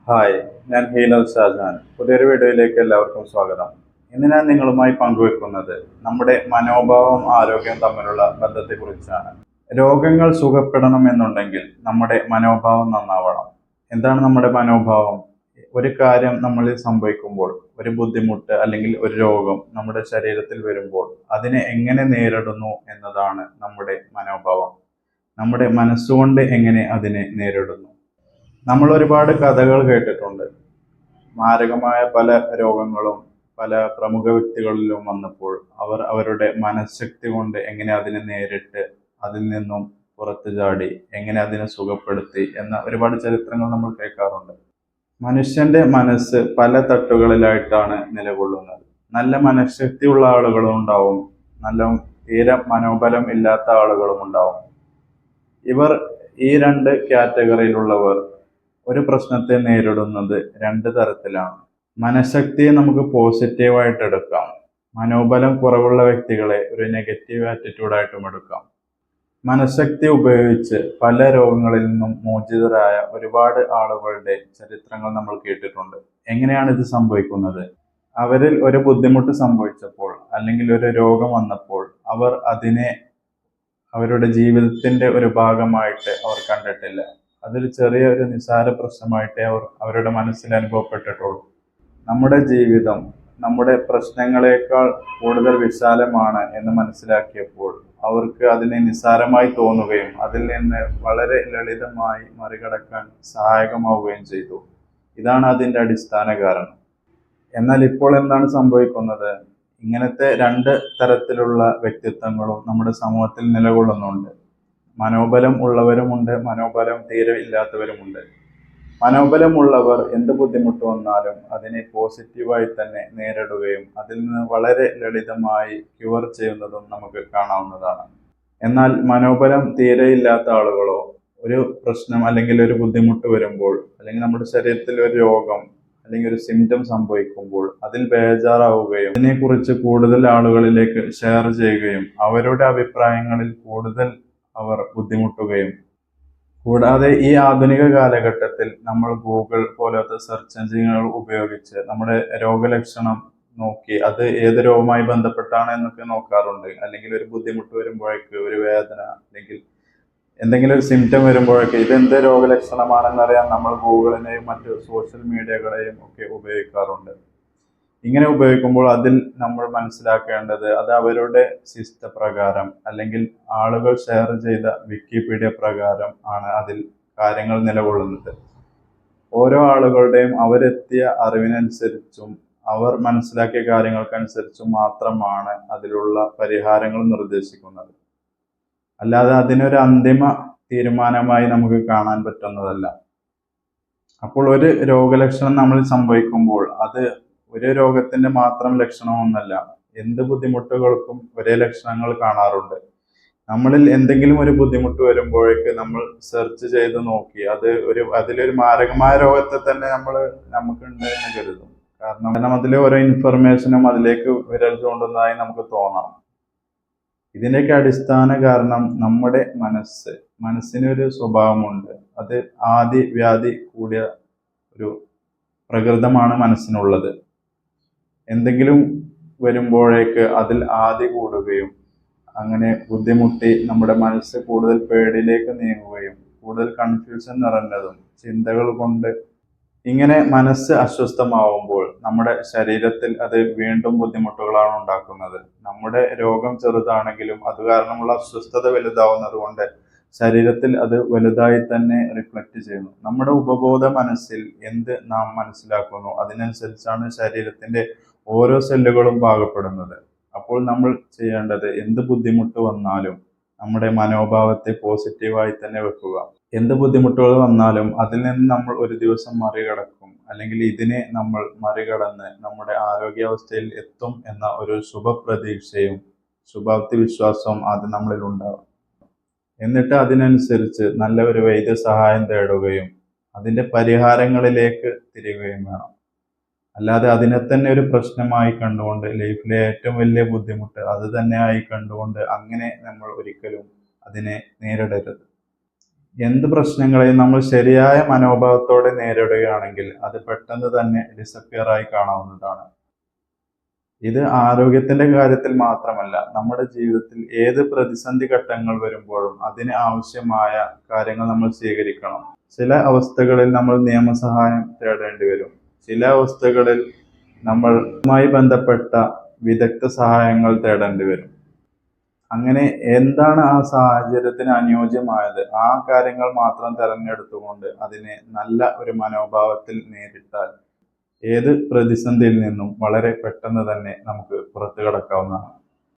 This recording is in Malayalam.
ഹായ്, ഞാൻ ഹീനൽ ഷാജാൻ. പുതിയൊരു വീഡിയോയിലേക്ക് എല്ലാവർക്കും സ്വാഗതം. ഇന്ന് ഞാൻ നിങ്ങളുമായി പങ്കുവെക്കുന്നത് നമ്മുടെ മനോഭാവം ആരോഗ്യം തമ്മിലുള്ള ബന്ധത്തെക്കുറിച്ചാണ്. രോഗങ്ങൾ സുഖപ്പെടണം എന്നുണ്ടെങ്കിൽ നമ്മുടെ മനോഭാവം നന്നാവണം. എന്താണ് നമ്മുടെ മനോഭാവം? ഒരു കാര്യം നമ്മളിൽ സംഭവിക്കുമ്പോൾ, ഒരു ബുദ്ധിമുട്ട് അല്ലെങ്കിൽ ഒരു രോഗം നമ്മുടെ ശരീരത്തിൽ വരുമ്പോൾ അതിനെ എങ്ങനെ നേരിടുന്നു എന്നതാണ് നമ്മുടെ മനോഭാവം. നമ്മുടെ മനസ്സുകൊണ്ട് എങ്ങനെ അതിനെ നേരിടുന്നു. നമ്മൾ ഒരുപാട് കഥകൾ കേട്ടിട്ടുണ്ട്. മാരകമായ പല രോഗങ്ങളും പല പ്രമുഖ വ്യക്തികളിലും വന്നപ്പോൾ അവർ അവരുടെ മനഃശക്തി കൊണ്ട് എങ്ങനെ അതിനെ നേരിട്ട് അതിൽ നിന്നും പുറത്തു ചാടി എങ്ങനെ അതിനെ സുഖപ്പെടുത്തി എന്ന ഒരുപാട് ചരിത്രങ്ങൾ നമ്മൾ കേൾക്കാറുണ്ട്. മനുഷ്യന്റെ മനസ്സ് പല തട്ടുകളിലായിട്ടാണ് നിലകൊള്ളുന്നത്. നല്ല മനഃശക്തിയുള്ള ആളുകളും ഉണ്ടാവും, നല്ല തീരെ മനോബലം ഇല്ലാത്ത ആളുകളും ഉണ്ടാവും. ഇവർ ഈ രണ്ട് കാറ്റഗറിയിലുള്ളവർ ഒരു പ്രശ്നത്തെ നേരിടുന്നത് രണ്ട് തരത്തിലാണ്. മനഃശക്തിയെ നമുക്ക് പോസിറ്റീവായിട്ട് എടുക്കാം. മനോബലം കുറവുള്ള വ്യക്തികളെ ഒരു നെഗറ്റീവ് ആറ്റിറ്റ്യൂഡായിട്ടും എടുക്കാം. മനഃശക്തി ഉപയോഗിച്ച് പല രോഗങ്ങളിൽ നിന്നും മോചിതരായ ഒരുപാട് ആളുകളുടെ ചരിത്രങ്ങൾ നമ്മൾ കേട്ടിട്ടുണ്ട്. എങ്ങനെയാണ് ഇത് സംഭവിക്കുന്നത്? അവരിൽ ഒരു ബുദ്ധിമുട്ട് സംഭവിച്ചപ്പോൾ അല്ലെങ്കിൽ ഒരു രോഗം വന്നപ്പോൾ അവർ അതിനെ അവരുടെ ജീവിതത്തിന്റെ ഒരു ഭാഗമായിട്ട് അവർ കണ്ടിട്ടില്ല. അതൊരു ചെറിയ ഒരു നിസ്സാര പ്രശ്നമായിട്ടേ അവരുടെ മനസ്സിൽ അനുഭവപ്പെട്ടിട്ടുള്ളൂ. നമ്മുടെ ജീവിതം നമ്മുടെ പ്രശ്നങ്ങളെക്കാൾ കൂടുതൽ വിശാലമാണ് എന്ന് മനസ്സിലാക്കിയപ്പോൾ അവർക്ക് അതിനെ നിസ്സാരമായി തോന്നുകയും അതിൽ നിന്ന് വളരെ ലളിതമായി മറികടക്കാൻ സഹായകമാവുകയും ചെയ്തു. ഇതാണ് അതിൻ്റെ അടിസ്ഥാന കാരണം. എന്നാൽ ഇപ്പോൾ എന്താണ് സംഭവിക്കുന്നത്? ഇങ്ങനത്തെ രണ്ട് തരത്തിലുള്ള വ്യക്തിത്വങ്ങളും നമ്മുടെ സമൂഹത്തിൽ നിലകൊള്ളുന്നുണ്ട്. മനോബലം ഉള്ളവരുമുണ്ട്, മനോബലം തീരെ ഇല്ലാത്തവരുമുണ്ട്. മനോബലം ഉള്ളവർ എന്ത് ബുദ്ധിമുട്ട് വന്നാലും അതിനെ പോസിറ്റീവായി തന്നെ നേരിടുകയും അതിൽ നിന്ന് വളരെ ലളിതമായി ക്യൂർ ചെയ്യുന്നതും നമുക്ക് കാണാവുന്നതാണ്. എന്നാൽ മനോബലം തീരെ ഇല്ലാത്ത ആളുകളോ ഒരു പ്രശ്നം അല്ലെങ്കിൽ ഒരു ബുദ്ധിമുട്ട് വരുമ്പോൾ അല്ലെങ്കിൽ നമ്മുടെ ശരീരത്തിൽ ഒരു രോഗം അല്ലെങ്കിൽ ഒരു സിംറ്റം സംഭവിക്കുമ്പോൾ അതിൽ ബേജാറാവുകയും അതിനെക്കുറിച്ച് കൂടുതൽ ആളുകളിലേക്ക് ഷെയർ ചെയ്യുകയും അവരുടെ അഭിപ്രായങ്ങളിൽ കൂടുതൽ അവർ ബുദ്ധിമുട്ടുകയും, കൂടാതെ ഈ ആധുനിക കാലഘട്ടത്തിൽ നമ്മൾ ഗൂഗിൾ പോലത്തെ സെർച്ച് എഞ്ചിനുകൾ ഉപയോഗിച്ച് നമ്മുടെ രോഗലക്ഷണം നോക്കി അത് ഏത് രോഗവുമായി ബന്ധപ്പെട്ടാണ് എന്നൊക്കെ നോക്കാറുണ്ട്. അല്ലെങ്കിൽ ഒരു ബുദ്ധിമുട്ട് വരുമ്പോഴേക്ക്, ഒരു വേദന അല്ലെങ്കിൽ എന്തെങ്കിലും ഒരു സിംറ്റം വരുമ്പോഴേക്ക് ഇതെന്ത് രോഗലക്ഷണമാണെന്നറിയാൻ നമ്മൾ ഗൂഗിളിനെയും മറ്റ് സോഷ്യൽ മീഡിയകളെയും ഒക്കെ ഉപയോഗിക്കാറുണ്ട്. ഇങ്ങനെ ഉപയോഗിക്കുമ്പോൾ അതിൽ നമ്മൾ മനസ്സിലാക്കേണ്ടത് അത് അവരുടെ പ്രകാരം അല്ലെങ്കിൽ ആളുകൾ ഷെയർ ചെയ്ത വിക്കിപീഡിയ പ്രകാരം ആണ് അതിൽ കാര്യങ്ങൾ നിലകൊള്ളുന്നത്. ഓരോ ആളുകളുടെയും അവരെത്തിയ അറിവിനനുസരിച്ചും അവർ മനസ്സിലാക്കിയ കാര്യങ്ങൾക്കനുസരിച്ചും മാത്രമാണ് അതിലുള്ള പരിഹാരങ്ങൾ നിർദ്ദേശിക്കുന്നത്. അല്ലാതെ അതിനൊരു അന്തിമ തീരുമാനമായി നമുക്ക് കാണാൻ പറ്റുന്നതല്ല. അപ്പോൾ ഒരു രോഗലക്ഷണം നമ്മൾ സംഭവിക്കുമ്പോൾ അത് ഒരു രോഗത്തിന്റെ മാത്രം ലക്ഷണമൊന്നല്ല. എന്ത് ബുദ്ധിമുട്ടുകൾക്കും ഒരേ ലക്ഷണങ്ങൾ കാണാറുണ്ട്. നമ്മളിൽ എന്തെങ്കിലും ഒരു ബുദ്ധിമുട്ട് വരുമ്പോഴേക്ക് നമ്മൾ സെർച്ച് ചെയ്ത് നോക്കി അതിലൊരു മാരകമായ രോഗത്തെ തന്നെ നമുക്കുണ്ട് എന്ന് കരുതും. കാരണം അതിലെ ഓരോ ഇൻഫർമേഷനും അതിലേക്ക് വിരൽ ചൂണ്ടുന്നതായി നമുക്ക് തോന്നാം. ഇതിൻ്റെയൊക്കെ അടിസ്ഥാന കാരണം നമ്മുടെ മനസ്സിനൊരു സ്വഭാവമുണ്ട്. അത് ആദി വ്യാധി കൂടിയ ഒരു പ്രകൃതമാണ് മനസ്സിനുള്ളത്. എന്തെങ്കിലും വരുമ്പോഴേക്ക് അതിൽ ആദി കൂടുകയും അങ്ങനെ ബുദ്ധിമുട്ടി നമ്മുടെ മനസ്സ് കൂടുതൽ പേടിയിലേക്ക് നീങ്ങുകയും കൂടുതൽ കൺഫ്യൂഷൻ നിറഞ്ഞതും ചിന്തകൾ കൊണ്ട് ഇങ്ങനെ മനസ്സ് അസ്വസ്ഥമാവുമ്പോൾ നമ്മുടെ ശരീരത്തിൽ അത് വീണ്ടും ബുദ്ധിമുട്ടുകളാണ് ഉണ്ടാക്കുന്നത്. നമ്മുടെ രോഗം ചെറുതാണെങ്കിലും അത് കാരണമുള്ള അസ്വസ്ഥത വലുതാവുന്നത് കൊണ്ട് ശരീരത്തിൽ അത് വലുതായി തന്നെ റിഫ്ലക്റ്റ് ചെയ്യുന്നു. നമ്മുടെ ഉപബോധ മനസ്സിൽ എന്ത് നാം മനസ്സിലാക്കുന്നു അതിനനുസരിച്ചാണ് ശരീരത്തിന്റെ ഓരോ സെല്ലുകളും പാകപ്പെടുന്നത്. അപ്പോൾ നമ്മൾ ചെയ്യേണ്ടത് എന്ത് ബുദ്ധിമുട്ട് വന്നാലും നമ്മുടെ മനോഭാവത്തെ പോസിറ്റീവായി തന്നെ വെക്കുക. എന്ത് ബുദ്ധിമുട്ടുകൾ വന്നാലും അതിൽ നിന്ന് നമ്മൾ ഒരു ദിവസം മറികടക്കും, അല്ലെങ്കിൽ ഇതിനെ നമ്മൾ മറികടന്ന് നമ്മുടെ ആരോഗ്യാവസ്ഥയിൽ എത്തും എന്ന ഒരു ശുഭപ്രതീക്ഷയും ശുഭാപ്തി വിശ്വാസവും ആദ്യം നമ്മളിൽ ഉണ്ടാകും. എന്നിട്ട് അതിനനുസരിച്ച് നല്ല ഒരു വൈദ്യസഹായം തേടുകയും അതിൻ്റെ പരിഹാരങ്ങളിലേക്ക് തിരികുകയും വേണം. അല്ലാതെ അതിനെ തന്നെ ഒരു പ്രശ്നമായി കണ്ടുകൊണ്ട് ലൈഫിലെ ഏറ്റവും വലിയ ബുദ്ധിമുട്ട് അത് തന്നെയായി കണ്ടുകൊണ്ട് അങ്ങനെ നമ്മൾ ഒരിക്കലും അതിനെ നേരിടരുത്. എന്ത് പ്രശ്നങ്ങളെയും നമ്മൾ ശരിയായ മനോഭാവത്തോടെ നേരിടുകയാണെങ്കിൽ അത് പെട്ടെന്ന് തന്നെ ഡിസപ്പിയർ ആയി കാണാവുന്നതാണ്. ഇത് ആരോഗ്യത്തിന്റെ കാര്യത്തിൽ മാത്രമല്ല, നമ്മുടെ ജീവിതത്തിൽ ഏത് പ്രതിസന്ധി ഘട്ടങ്ങൾ വരുമ്പോഴും അതിന് ആവശ്യമായ കാര്യങ്ങൾ നമ്മൾ സ്വീകരിക്കണം. ചില അവസ്ഥകളിൽ നമ്മൾ നിയമസഹായം തേടേണ്ടി വരും. ചില അവസ്ഥകളിൽ നമ്മളുമായി ബന്ധപ്പെട്ട വിദഗ്ധ സഹായങ്ങൾ തേടേണ്ടി വരും. അങ്ങനെ എന്താണ് ആ സാഹചര്യത്തിന് അനുയോജ്യമായത് ആ കാര്യങ്ങൾ മാത്രം തെരഞ്ഞെടുത്തുകൊണ്ട് അതിനെ നല്ല ഒരു മനോഭാവത്തിൽ നേരിട്ടാൽ ഏത് പ്രതിസന്ധിയിൽ നിന്നും വളരെ പെട്ടെന്ന് തന്നെ നമുക്ക് പുറത്തു കടക്കാവുന്നതാണ്.